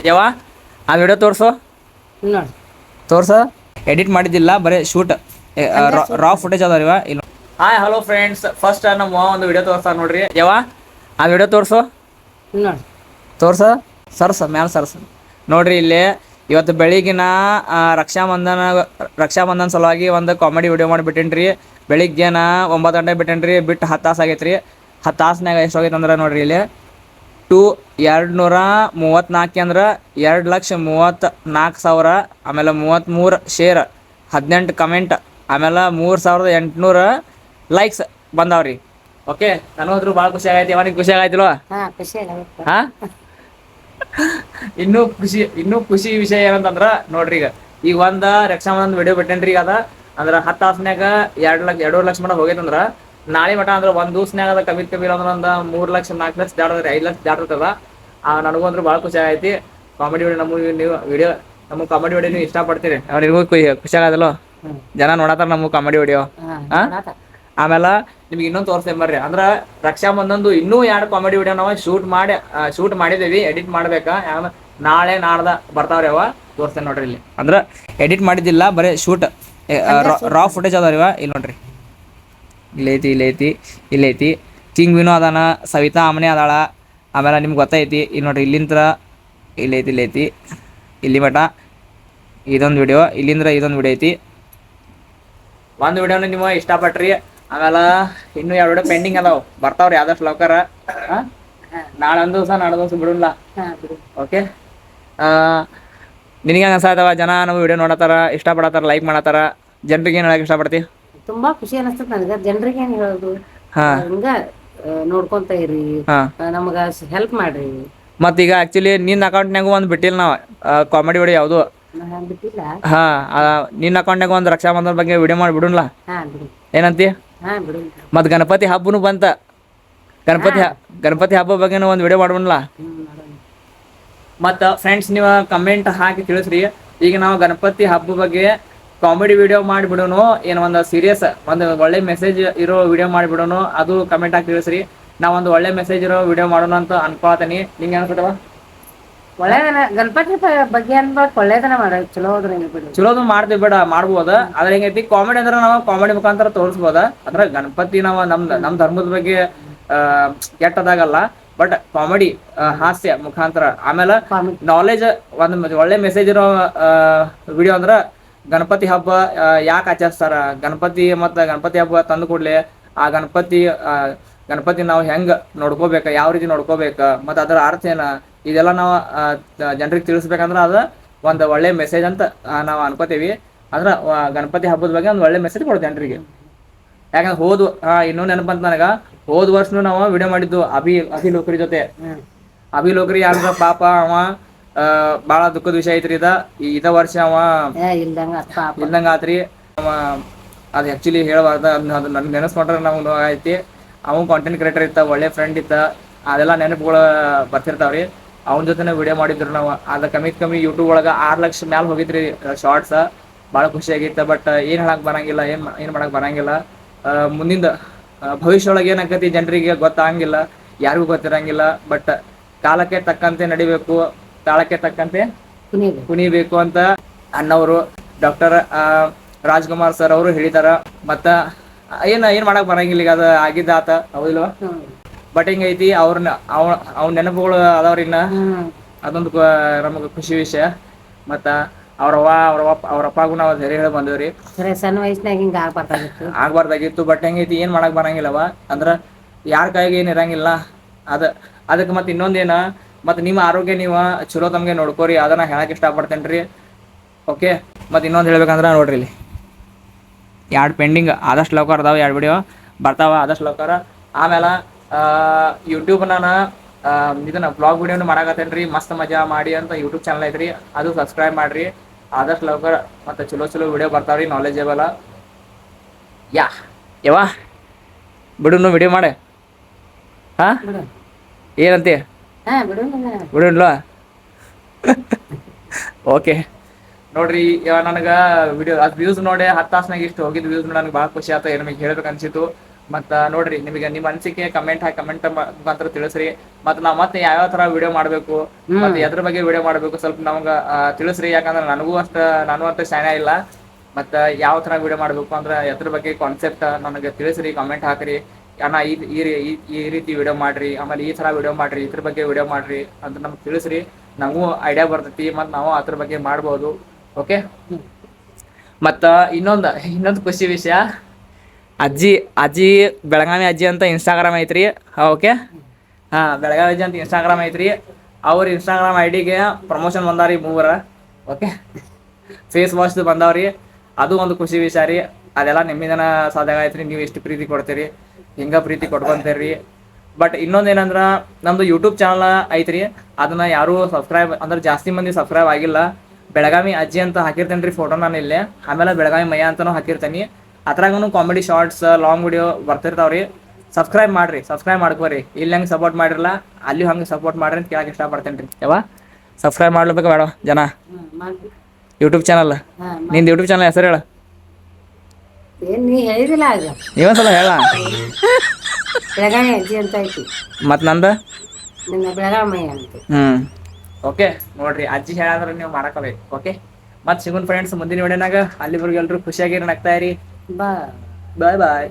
ಯಾವ ಆ ವಿಡಿಯೋ ತೋರಿಸು ನೋಡಿ ತೋರ್ಸ ಎಡಿಟ್ ಮಾಡಿದ್ದಿಲ್ಲ ಬರೀ ಶೂಟ್ ರಾ ಫುಟೇಜ್ ಅದಾವ ಇವ ಇಲ್ಲ. ಹಾಯ್ ಹಲೋ ಫ್ರೆಂಡ್ಸ್, ಫಸ್ಟ್ ನಮ್ಮ ಒಂದು ವಿಡಿಯೋ ತೋರ್ಸ ನೋಡ್ರಿ. ಯಾವ ಆ ವಿಡಿಯೋ ತೋರಿಸು ನೋಡಿ ತೋರ್ಸ ಸರ್ಸ ಮ್ಯಾಲ ಸರ್ಸ ನೋಡ್ರಿ. ಇಲ್ಲಿ ಇವತ್ತು ಬೆಳಿಗ್ಗಿನ ರಕ್ಷಾಬಂಧನ ಸಲುವಾಗಿ ಒಂದು ಕಾಮಿಡಿ ವಿಡಿಯೋ ಮಾಡಿಬಿಟ್ಟೇನ್ರಿ. ಬೆಳಿಗ್ಗೆನ 9 ಗಂಟೆಗೆ ಬಿಟ್ಟೇನ್ರಿ, ಬಿಟ್ಟು 10 ತಾಸು ಆಗೈತ್ರಿ. 10 ತಾಸ್ನಾಗ ಎಷ್ಟು ಹೋಗೈತೆ ಅಂದ್ರೆ ನೋಡ್ರಿ ಇಲ್ಲಿ 234 ಅಂದ್ರೆ 2,34,000, ಆಮೇಲೆ 33 ಶೇರ್, 18 ಕಮೆಂಟ್, ಆಮೇಲೆ 3,800 ಲೈಕ್ಸ್ ಬಂದಾವ್ರಿ. ಓಕೆ, ನನಗೋದ್ರು ಭಾಳ ಖುಷಿ ಆಗೈತಿ. ಅವನಿಗೆ ಖುಷಿ ಆಗೈತಿಲ್ವ? ಹಾಂ, ಇನ್ನೂ ಖುಷಿ ವಿಷಯ ಏನಂತಂದ್ರ ನೋಡ್ರಿ, ಈಗ ಒಂದು ರಕ್ಷಾಬಂಧನ ವಿಡಿಯೋ ಬಿಟ್ಟೇನ್ರಿ. ಈಗ ಅದ ಅಂದ್ರೆ 10 ತಾಸ್ನ್ಯಾಗ 2 ಲಕ್ಷ ಮಟ ಹೋಗೈತಂದ್ರ ನಾಳೆ ಮಟ ಅಂದ್ರೆ ಒಂದು ದಿವ್ಸನ್ಯಾಗ ಅದ ಕಮ್ಮಿ ಅಂದ್ರೆ ಒಂದು 3 ಲಕ್ಷ 4 ಲಕ್ಷ ದಾಟದ್ರಿ, 5 ಲಕ್ಷ ದಾಟಿರ್ತದ. ನನಗೂ ಅಂದ್ರೆ ಭಾಳ ಖುಷಿ ಆಗೈತಿ. ಕಾಮಿಡಿ ವಿಡಿಯೋ ನಮ್ಮ ಕಾಮಿಡಿ ವಿಡಿಯೋ ನೀವು ಇಷ್ಟಪಡ್ತೀರಿ, ಅವ್ರಿಗೂ ಖುಷಿ ಆಗೋದಿಲ್ಲ. ಜನ ನೋಡತ್ತಾರ ನಮ್ಮ ಕಾಮಿಡಿ ವಿಡಿಯೋ. ಆಮೇಲೆ ನಿಮ್ಗೆ ಇನ್ನೊಂದು ತೋರಿಸ್ತೇನೆ ಬರ್ರಿ. ಅಂದ್ರೆ ರಕ್ಷಾಬಂಧನದು ಇನ್ನೂ 2 ಕಾಮಿಡಿ ವಿಡಿಯೋ ನಾವು ಶೂಟ್ ಮಾಡಿದೇವಿ, ಎಡಿಟ್ ಮಾಡ್ಬೇಕಾ. ನಾಳೆ ನಾಡ್ದ ಬರ್ತಾವ್ರಿ, ಅವ ತೋರಿಸ್ತೇನೆ ನೋಡ್ರಿ. ಇಲ್ಲಿ ಅಂದ್ರೆ ಎಡಿಟ್ ಮಾಡಿದ್ದಿಲ್ಲ, ಬರೀ ಶೂಟ್ ರಾ ಫುಟೇಜ್ ಅದಾವ ಇವ. ಇಲ್ಲಿ ನೋಡ್ರಿ, ಇಲ್ಲೈತಿ ಕಿಂಗ್ ವಿನೋ ಅದಾನ, ಸವಿತಾ ಅಮ್ಮನೆ ಅದಾಳ. ಆಮೇಲೆ ನಿಮ್ಗೆ ಗೊತ್ತೈತಿ. ಇಲ್ಲಿ ನೋಡ್ರಿ, ಇಲ್ಲಿಂದ ಇಲ್ಲೈತಿ ಇಲ್ಲಿ ಮಟ ಇದೊಂದು ವಿಡಿಯೋ, ಇಲ್ಲಿಂದ ಇದೊಂದು ವಿಡಿಯೋ ಐತಿ. ಒಂದು ವಿಡಿಯೋನ ನೀವು ಇಷ್ಟಪಟ್ರಿ. ಆಮೇಲೆ ಇನ್ನೂ 2 ವಿಡಿಯೋ ಪೆಂಡಿಂಗ್ ಅದಾವ, ಬರ್ತಾವ್ರಿ ಆದಷ್ಟು ಲವಕರ. ನಾಳೆ ದಿವಸ ಬಿಡಲ್ಲ. ಓಕೆ, ನಿನಗೆ ಅನ್ಸಾಯ್ತವ ಜನ ನಾವು ವಿಡಿಯೋ ನೋಡತ್ತಾರ, ಇಷ್ಟಪಡತ್ತಾರ, ಲೈಕ್ ಮಾಡತ್ತಾರ. ಜನರಿಗೆ ಏನು ಹೇಳಕ್ಕೆ ಇಷ್ಟಪಡ್ತಿ? ತುಂಬಾ ಖುಷಿ ಅನಿಸ್ತದೆ ನನಗೆ. ಜನರಿಗೆ ಏನು ಹೇಳೋದು, ಹಿಂಗ ನೋಡ್ಕೊಂತ ಇರಿ, ನಮಗ ಹೆಲ್ಪ್ ಮಾಡ್ರಿ. ಮತ್ತೀಗ ಆಕ್ಚುಲಿ ನಿನ್ನ ಅಕೌಂಟ್ನಾಗೂ ಒಂದು ಬಿಟ್ಟಿಲ್ಲ ನಾವು ಕಾಮಿಡಿ ವಿಡಿಯೋ ಯಾವುದು. ಬಿಟ್ಟಿಲ್ಲ. ನಿನ್ನ ಅಕೌಂಟ್ನಾಗ ಒಂದು ರಕ್ಷಾಬಂಧನ ಬಗ್ಗೆ ವಿಡಿಯೋ ಮಾಡಿ ಬಿಡುನ್ಲ, ಏನಂತಿ? ಮತ್ತು ಗಣಪತಿ ಹಬ್ಬನು ಬಂತ, ಗಣಪತಿ ಹಬ್ಬ ಬಗ್ಗೆ ಒಂದು ವಿಡಿಯೋ ಮಾಡ್ಬಿಡ್ಲ. ಮತ್ತು ಫ್ರೆಂಡ್ಸ್, ನೀವು ಕಮೆಂಟ್ ಹಾಕಿ ತಿಳಿಸ್ರಿ. ಈಗ ನಾವು ಗಣಪತಿ ಹಬ್ಬ ಬಗ್ಗೆ ಕಾಮಿಡಿ ವಿಡಿಯೋ ಮಾಡಿಬಿಡೋನು, ಏನು ಒಂದು ಸೀರಿಯಸ್ ಒಂದು ಒಳ್ಳೆ ಮೆಸೇಜ್ ಇರೋ ವಿಡಿಯೋ ಮಾಡಿಬಿಡೋನು, ಅದು ಕಮೆಂಟ್ ಹಾಕಿ ತಿಳಿಸ್ರಿ. ನಾವು ಒಂದು ಒಳ್ಳೆ ಮೆಸೇಜ್ ಇರೋ ವಿಡಿಯೋ ಮಾಡೋಣ ಅಂತ ಅನ್ಕೊಳತೀನಿ. ನಿಂಗೆ ಅನ್ಸುತ್ತವ? ಒಳ್ಳೆದನ ಗಣಪತಿ ಬಗ್ಗೆ ಅನ್ಬೇಕು, ಒಳ್ಳೇದನ ಮಾಡೋದು, ಚಲೋದು ಮಾಡ್ತೀವಿ ಬೇಡ ಮಾಡ್ಬೋದು. ಅದ್ರ ಹೆಂಗೈತಿ, ಕಾಮಿಡಿ ಅಂದ್ರೆ ನಾವು ಕಾಮಿಡಿ ಮುಖಾಂತರ ತೋರಿಸ್ಬೋದ. ಅಂದ್ರೆ ಗಣಪತಿ ನಾವು ನಮ್ಮ ಧರ್ಮದ ಬಗ್ಗೆ ಕೆಟ್ಟದಾಗಲ್ಲ, ಬಟ್ ಕಾಮಿಡಿ ಹಾಸ್ಯ ಮುಖಾಂತರ. ಆಮೇಲೆ ನಾಲೆಜ್ ಒಂದು ಒಳ್ಳೆ ಮೆಸೇಜ್ ಇರೋ ವಿಡಿಯೋ ಅಂದ್ರೆ ಗಣಪತಿ ಹಬ್ಬ ಯಾಕೆ ಆಚರಿಸ್ತಾರ, ಗಣಪತಿ ಮತ್ತು ಗಣಪತಿ ಹಬ್ಬ ತಂದು ಕೂಡಲೇ ಆ ಗಣಪತಿ ನಾವು ಹೆಂಗೆ ನೋಡ್ಕೋಬೇಕು, ಯಾವ ರೀತಿ ನೋಡ್ಕೋಬೇಕು, ಮತ್ತು ಅದರ ಅರ್ಥ ಏನ, ಇದೆಲ್ಲ ನಾವು ಜನರಿಗೆ ತಿಳಿಸ್ಬೇಕಂದ್ರೆ ಅದು ಒಂದು ಒಳ್ಳೆ ಮೆಸೇಜ್ ಅಂತ ನಾವು ಅನ್ಕೋತೀವಿ. ಅಂದ್ರೆ ಗಣಪತಿ ಹಬ್ಬದ ಬಗ್ಗೆ ಒಂದು ಒಳ್ಳೆ ಮೆಸೇಜ್ ಕೊಡೋದು ಜನರಿಗೆ. ಯಾಕಂದ್ರೆ ಇನ್ನೂ ನೆನಪಂತ ನನಗೆ, ಹೋದ ವರ್ಷನೂ ನಾವು ವಿಡಿಯೋ ಮಾಡಿದ್ದು ಅಭಿ ಲೋಕರಿ ಜೊತೆ. ಅಭಿ ಲೋಕರಿ ಯಾರ ಪಾಪ, ಅವ ಭಾಳ ದುಃಖದ ವಿಷಯ ಐತ್ರಿ. ಇದ ವರ್ಷ ಅವ ಇಲ್ದಂಗ ಆತ್ರಿ. ಅವ ಅದು ಆ್ಯಕ್ಚುಲಿ ಹೇಳಬಾರ್ದ, ಅದು ನನ್ಗೆ ನೆನೆಸ್ಕೊಂಡ್ರೆ ನಮ್ಗೆ ಐತಿ. ಅವನು ಕಾಂಟೆಂಟ್ ಕ್ರಿಯೇಟರ್ ಇತ್ತ, ಒಳ್ಳೆ ಫ್ರೆಂಡ್ ಇತ್ತ, ಅದೆಲ್ಲ ನೆನಪುಗಳು ಬರ್ತಿರ್ತಾವ್ರಿ. ಅವನ ಜೊತೆನೇ ವಿಡಿಯೋ ಮಾಡಿದ್ರು ನಾವು. ಅದು ಕಮ್ಮಿ ಯೂಟ್ಯೂಬ್ ಒಳಗೆ 6 ಲಕ್ಷ ಮ್ಯಾಲೆ ಹೋಗಿದ್ರಿ ಶಾರ್ಟ್ಸ್. ಭಾಳ ಖುಷಿಯಾಗಿತ್ತು. ಬಟ್ ಏನು ಹೇಳಕ್ಕೆ ಬರಂಗಿಲ್ಲ, ಏನು ಮಾಡಕ್ಕೆ ಬರಂಗಿಲ್ಲ. ಮುಂದಿಂದ ಭವಿಷ್ಯ ಒಳಗೆ ಏನಾಗತಿ ಜನರಿಗೆ ಗೊತ್ತಾಗಂಗಿಲ್ಲ, ಯಾರಿಗೂ ಗೊತ್ತಿರಂಗಿಲ್ಲ. ಬಟ್ ಕಾಲಕ್ಕೆ ತಕ್ಕಂತೆ ನಡಿಬೇಕು, ತಾಳಕ್ಕೆ ತಕ್ಕಂತೆ ಕುಣಿಬೇಕು ಅಂತ ಅಣ್ಣವರು ಡಾಕ್ಟರ್ ರಾಜ್ಕುಮಾರ್ ಸರ್ ಅವರು ಹೇಳಿದಾರ. ಮತ್ತು ಏನು ಮಾಡಕ್ಕೆ ಬರಂಗಿಲ್ಲ, ಈಗ ಅದು ಆಗಿದ್ದಾತ, ಹೌದಿಲ್ವ? ಬಟ್ ಹಿಂಗೈತಿ, ಅವ್ನ ನೆನಪುಗಳು ಅದಾವ್ರಿ. ಇನ್ನ ಅದೊಂದು ನಮಗೆ ಖುಷಿ ವಿಷಯ. ಮತ್ತು ಅವ್ರ ಅಪ್ಪಗೂ ನಾವು ಧೈರ್ಯ ಹೇಳಿ ಬಂದೇವ್ರಿ. ಸಣ್ಣ ವಯಸ್ಸಿನಾಗ ಹಿಂಗೆ ಆಗ್ಬಾರ್ದಾಗಿತ್ತು. ಬಟ್ ಹೆಂಗೈತಿ, ಏನು ಮಾಡಕ್ಕೆ ಬರಂಗಿಲ್ಲವ. ಅಂದ್ರೆ ಯಾರ ಕೈಗೆ ಏನು ಇರಂಗಿಲ್ಲ. ಅದಕ್ಕೆ ಮತ್ತು ಇನ್ನೊಂದೇನ, ಮತ್ತು ನಿಮ್ಮ ಆರೋಗ್ಯ ನೀವು ಚಲೋ ತಮಗೆ ನೋಡ್ಕೋರಿ, ಅದನ್ನು ಹೇಳಕ್ಕೆ ಇಷ್ಟಪಡ್ತೇನೆ ರೀ. ಓಕೆ, ಮತ್ತು ಇನ್ನೊಂದು ಹೇಳ್ಬೇಕಂದ್ರೆ ನೋಡ್ರಿ, ಇಲ್ಲಿ 2 ಪೆಂಡಿಂಗ್ ಆದಷ್ಟು ಲವಕರ್ ಅದಾವೆ, 2 ವಿಡಿಯೋ ಬರ್ತಾವ ಆದಷ್ಟು ಲವಕರ. ಆಮೇಲೆ ಯೂಟ್ಯೂಬ್ ನಾನು ಇದನ್ನ ಬ್ಲಾಗ್ ವಿಡಿಯೋನು ಮಾಡಾಕತ್ತೇನೆ ರೀ, ಮಸ್ತ್ ಮಜಾ ಮಾಡಿ ಅಂತ ಯೂಟ್ಯೂಬ್ ಚಾನಲ್ ಐತ್ರಿ, ಅದು ಸಬ್ಸ್ಕ್ರೈಬ್ ಮಾಡಿರಿ ಆದಷ್ಟು ಲವಕರ. ಮತ್ತು ಚಲೋ ವಿಡಿಯೋ ಬರ್ತಾವ್ರಿ, ನಾಲೆಜೇಬಲ್. ಯವ್ವ ಬಿಡುನು ವಿಡಿಯೋ ಮಾಡೆ. ಏನಂತಿ? ಬಿಡುನ್ವಾ? ಓಕೆ ನೋಡ್ರಿ, ನನಗೆ ವಿಡಿಯೋ ಅದು ವ್ಯೂಸ್ ನೋಡಿ 10 ತಾಸ್ನಾಗ ಇಷ್ಟು ಹೋಗಿದ್ದು ವ್ಯೂಸ್ ನನಗೆ ಭಾಳ ಖುಷಿ ಆಯ್ತು. ನಿಮಗೆ ಹೇಳ್ಬೇಕು ಅನ್ಸಿತ್ತು. ಮತ್ತ ನೋಡ್ರಿ ನಿಮಗೆ ನಿಮ್ಮ ಅನಿಸಿಕೆ ಕಮೆಂಟ್ ಮುಖಾಂತರ ತಿಳಿಸ್ರಿ. ಮತ್ತ ನಾವ್ ಮತ್ತೆ ಯಾವ ತರ ವಿಡಿಯೋ ಮಾಡ್ಬೇಕು ಮತ್ತೆ ಎದ್ರ ಬಗ್ಗೆ ವಿಡಿಯೋ ಮಾಡ್ಬೇಕು ಸ್ವಲ್ಪ ನಮ್ಗ ತಿಳಿಸ್ರಿ. ಯಾಕಂದ್ರೆ ನಾನು ಅಷ್ಟ ಶಾಣೆ ಇಲ್ಲ. ಮತ್ತ ಯಾವ ತರ ವಿಡಿಯೋ ಮಾಡ್ಬೇಕು ಅಂದ್ರೆ ಎದ್ರ ಬಗ್ಗೆ ಕಾನ್ಸೆಪ್ಟ್ ನನಗೆ ತಿಳಿಸ್ರಿ, ಕಾಮೆಂಟ್ ಹಾಕ್ರಿ. ಅಣ್ಣ ಈ ರೀತಿ ವಿಡಿಯೋ ಮಾಡ್ರಿ, ಆಮೇಲೆ ಈ ತರ ವಿಡಿಯೋ ಮಾಡ್ರಿ, ಇದ್ರ ಬಗ್ಗೆ ವಿಡಿಯೋ ಮಾಡ್ರಿ ಅಂತ ನಮ್ಗೆ ತಿಳಿಸ್ರಿ. ನಮಗೂ ಐಡಿಯಾ ಬರ್ತೈತಿ, ಮತ್ ನಾವು ಅದ್ರ ಬಗ್ಗೆ ಮಾಡ್ಬೋದು. ಓಕೆ. ಮತ್ತ ಇನ್ನೊಂದು ಖುಷಿ ವಿಷಯ, ಅಜ್ಜಿ ಬೆಳಗಾವಿ ಅಜ್ಜಿ ಅಂತ ಇನ್ಸ್ಟಾಗ್ರಾಮ್ ಐತ್ರಿ. ಓಕೆ. ಬೆಳಗಾವಿ ಅಜ್ಜಿ ಅಂತ ಇನ್ಸ್ಟಾಗ್ರಾಮ್ ಐತ್ರಿ. ಅವ್ರ ಇನ್ಸ್ಟಾಗ್ರಾಮ್ ಐಡಿಗೆ ಪ್ರಮೋಷನ್ ಬಂದಾರಿ 3. ಓಕೆ. ಫೇಸ್ ವಾಶ್ ಬಂದಾವ್ರಿ. ಅದು ಒಂದು ಖುಷಿ ವಿಷಯ ರೀ. ಅದೆಲ್ಲ ನಿಮ್ಮಿಂದನ ಸಾಧ್ಯ ಐತ್ರಿ. ನೀವು ಎಷ್ಟು ಪ್ರೀತಿ ಕೊಡ್ತೀರಿ, ಹಿಂಗ ಪ್ರೀತಿ ಕೊಡ್ಕೊಂತೀರಿ. ಬಟ್ ಇನ್ನೊಂದೇನಂದ್ರ ನಮ್ದು ಯೂಟ್ಯೂಬ್ ಚಾನಲ್ ಐತ್ರಿ. ಅದನ್ನ ಯಾರು ಸಬ್ಸ್ಕ್ರೈಬ್ ಅಂದ್ರೆ ಜಾಸ್ತಿ ಮಂದಿ ಸಬ್ಸ್ಕ್ರೈಬ್ ಆಗಿಲ್ಲ. ಬೆಳಗಾವಿ ಅಜ್ಜಿ ಅಂತ ಹಾಕಿರ್ತೇನೆ ರೀ ಫೋಟೋ ನಾನು ಇಲ್ಲೇ. ಆಮೇಲೆ ಬೆಳಗಾವಿ ಮಯ್ಯ ಅಂತಾನು ಹಾಕಿರ್ತೇನೆ. ಅದ್ರಾಗೂ ಕಾಮಿಡಿ ಶಾರ್ಟ್ಸ್, ಲಾಂಗ್ ವಿಡಿಯೋ ಬರ್ತಿರ್ತಾವ್ರಿ. ಸಬ್ಸ್ಕ್ರೈಬ್ ಮಾಡ್ಕೋರಿ. ಇಲ್ಲಿ ಹಂಗೆ ಸಪೋರ್ಟ್ ಮಾಡಿರಲ್ಲ, ಅಲ್ಲಿ ಹಂಗೆ ಸಪೋರ್ಟ್ ಮಾಡ್ರಿ ಅಂತ ಕೇಳಕ್ಕೆ ಇಷ್ಟಪಡ್ತೇನೆ ರೀ. ಸಬ್ಸ್ಕ್ರೈಬ್ ಮಾಡ್ಲೇಬೇಕು ಬೇಡ ಜನ ಯೂಟ್ಯೂಬ್ ಚಾನಲ್. ನಿಂದು ಯೂಟ್ಯೂಬ್ ಚಾನಲ್ ಹೆಸರು ಹೇಳ. ನೀ ಹೇಳಿದಿಲ್ಲ ಆಗ, ನೀವೊಂದ್ಸಲ ಹೇಳ. ಬೆಳಗಾವಿ ಅಜ್ಜಿ ಅಂತ ಐತಿ. ಮತ್ ನಂದು ಬೆಳಗಾವಿ ಅಂತ. ಓಕೆ. ನೋಡ್ರಿ, ಅಜ್ಜಿ ಹೇಳಂದ್ರೆ ನೀವು ಮಾಡಕೋಬೇಕು. ಓಕೆ. ಮತ್ ಸಿಗೋಣ ಫ್ರೆಂಡ್ಸ್ ಮುಂದಿನ ವಿಡಿಯೋನಾಗ. ಅಲ್ಲಿವರೆಗೂ ಎಲ್ಲರೂ ಖುಷಿಯಾಗಿ ನಗ್ತಾ ಇರಿ. ಬಾಯ್ ಬಾಯ್.